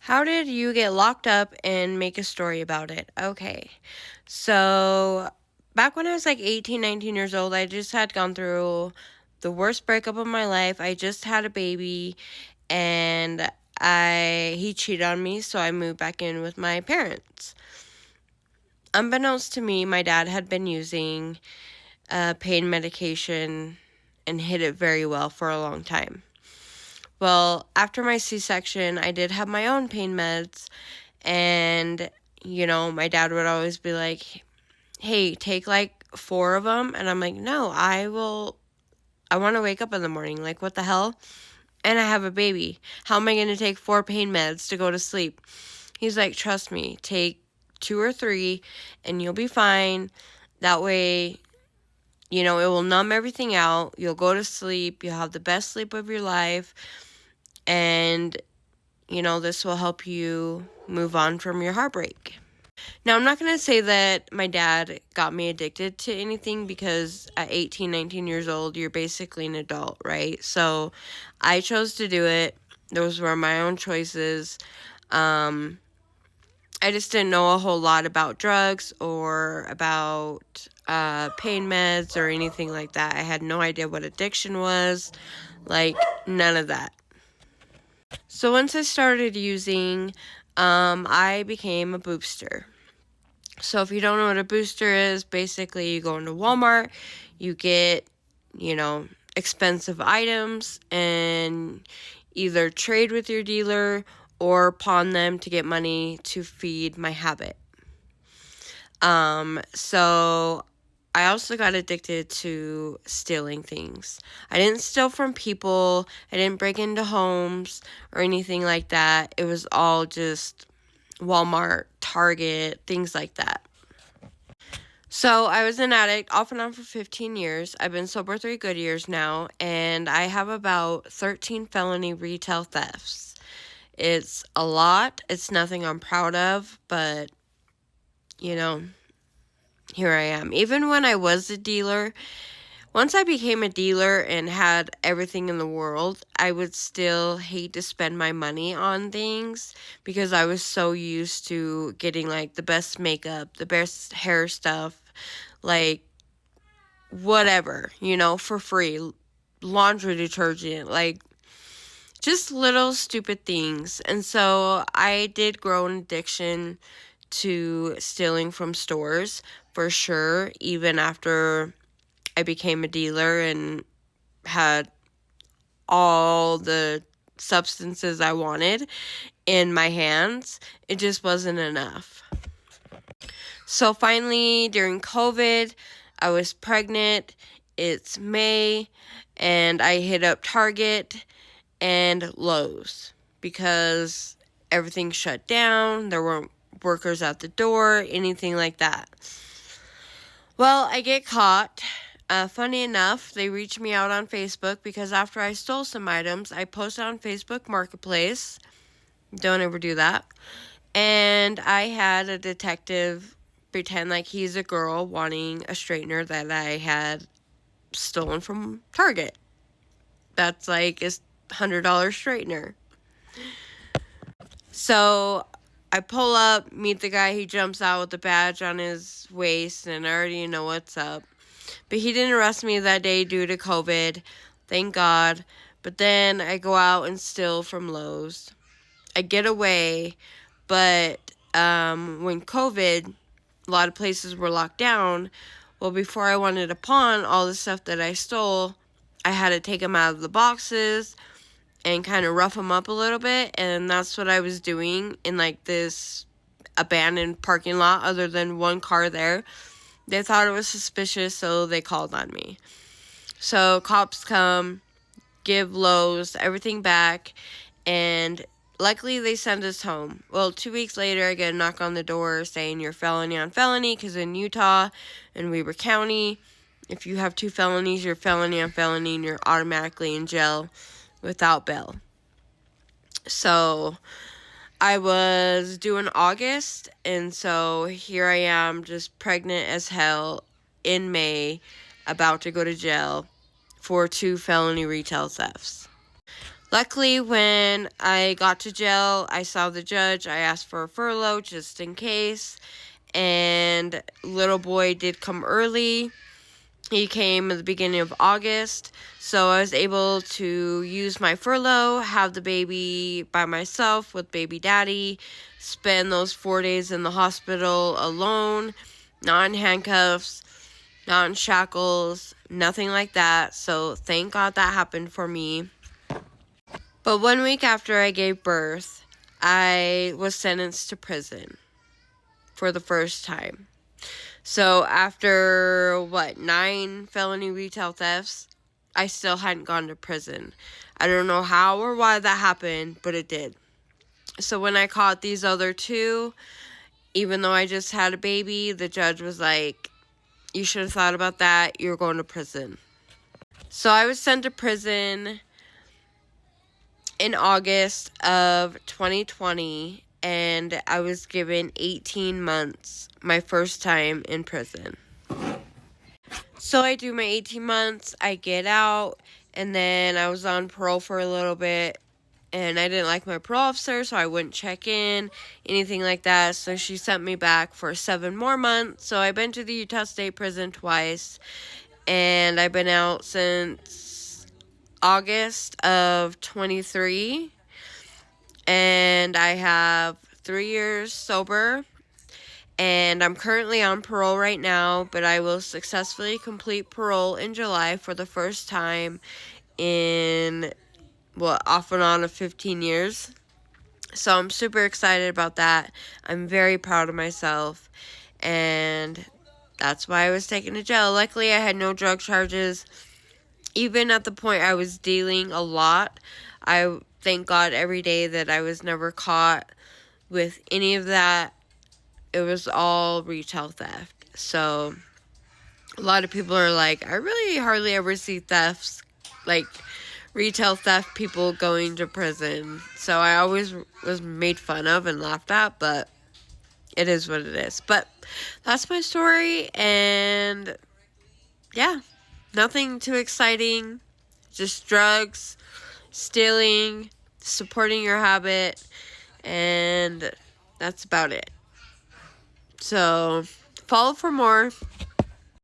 How did you get locked up and make a story about it? Okay. So, back when I was like 18, 19 years old, I just had gone through the worst breakup of my life. I just had a baby and he cheated on me, so I moved back in with my parents. Unbeknownst to me, my dad had been using pain medication and hid it very well for a long time. Well, after my C-section, I did have my own pain meds, and, my dad would always be like, hey, take like 4 of them. And I'm like, no, I want to wake up in the morning. Like, what the hell? And I have a baby. How am I going to take 4 pain meds to go to sleep? He's like, trust me, take 2 or 3 and you'll be fine. That way, it will numb everything out. You'll go to sleep. You'll have the best sleep of your life. And, this will help you move on from your heartbreak. Now, I'm not going to say that my dad got me addicted to anything because at 18, 19 years old, you're basically an adult, right? So I chose to do it. Those were my own choices. I just didn't know a whole lot about drugs or about pain meds or anything like that. I had no idea what addiction was, like none of that. So once I started using, I became a boopster. So if you don't know what a booster is, basically you go into Walmart, you get, expensive items and either trade with your dealer or pawn them to get money to feed my habit. So I also got addicted to stealing things. I didn't steal from people. I didn't break into homes or anything like that. It was all just Walmart, Target, things like that. So I was an addict off and on for 15 years. I've been sober 3 good years now, and I have about 13 felony retail thefts. It's a lot. It's nothing I'm proud of, but, here I am. Even when I was a dealer, once I became a dealer and had everything in the world, I would still hate to spend my money on things because I was so used to getting like the best makeup, the best hair stuff, like whatever, for free. Laundry detergent, like just little stupid things. And so I did grow an addiction to stealing from stores for sure, even after I became a dealer and had all the substances I wanted in my hands. It just wasn't enough. So finally, during COVID, I was pregnant. It's May, and I hit up Target and Lowe's because everything shut down. There weren't workers at the door, anything like that. Well, I get caught. Funny enough, they reached me out on Facebook because after I stole some items, I posted on Facebook Marketplace. Don't ever do that. And I had a detective pretend like he's a girl wanting a straightener that I had stolen from Target. That's like a $100 straightener. So I pull up, meet the guy. He jumps out with the badge on his waist, and I already know what's up. But he didn't arrest me that day due to COVID. Thank God. But then I go out and steal from Lowe's. I get away, but when COVID, a lot of places were locked down. Well, before I wanted to pawn all the stuff that I stole, I had to take them out of the boxes and kind of rough them up a little bit. And that's what I was doing in like this abandoned parking lot other than one car there. They thought it was suspicious, so they called on me. So cops come, give Lowe's everything back, and luckily they send us home. Well, 2 weeks later, I get a knock on the door saying you're felony on felony, because in Utah and Weber County, if you have 2 felonies, you're felony on felony, and you're automatically in jail without bail. So I was due in August, and so here I am, just pregnant as hell in May, about to go to jail for 2 felony retail thefts. Luckily, when I got to jail, I saw the judge. I asked for a furlough just in case. And little boy did come early. He came at the beginning of August. So I was able to use my furlough, have the baby by myself with baby daddy, spend those 4 days in the hospital alone, not in handcuffs, not in shackles, nothing like that. So thank God that happened for me. But 1 week after I gave birth, I was sentenced to prison for the first time. So after, 9 felony retail thefts, I still hadn't gone to prison. I don't know how or why that happened, but it did. So when I caught these other 2, even though I just had a baby, the judge was like, you should have thought about that. You're going to prison. So I was sent to prison in August of 2020, and I was given 18 months, my first time in prison. So I do my 18 months, I get out, and then I was on parole for a little bit, and I didn't like my parole officer, so I wouldn't check in, anything like that. So she sent me back for 7 more months. So I've been to the Utah State Prison twice, and I've been out since August of 23, and I have 3 years sober, and I'm currently on parole right now, but I will successfully complete parole in July for the first time in, off and on of 15 years. So I'm super excited about that. I'm very proud of myself, and that's why I was taken to jail. Luckily, I had no drug charges. Even at the point I was dealing a lot, I thank God every day that I was never caught with any of that. It was all retail theft. So a lot of people are like, I really hardly ever see thefts, like retail theft people going to prison. So I always was made fun of and laughed at, but it is what it is. But that's my story, and yeah, nothing too exciting, just drugs, stealing, supporting your habit, and that's about it. So follow for more.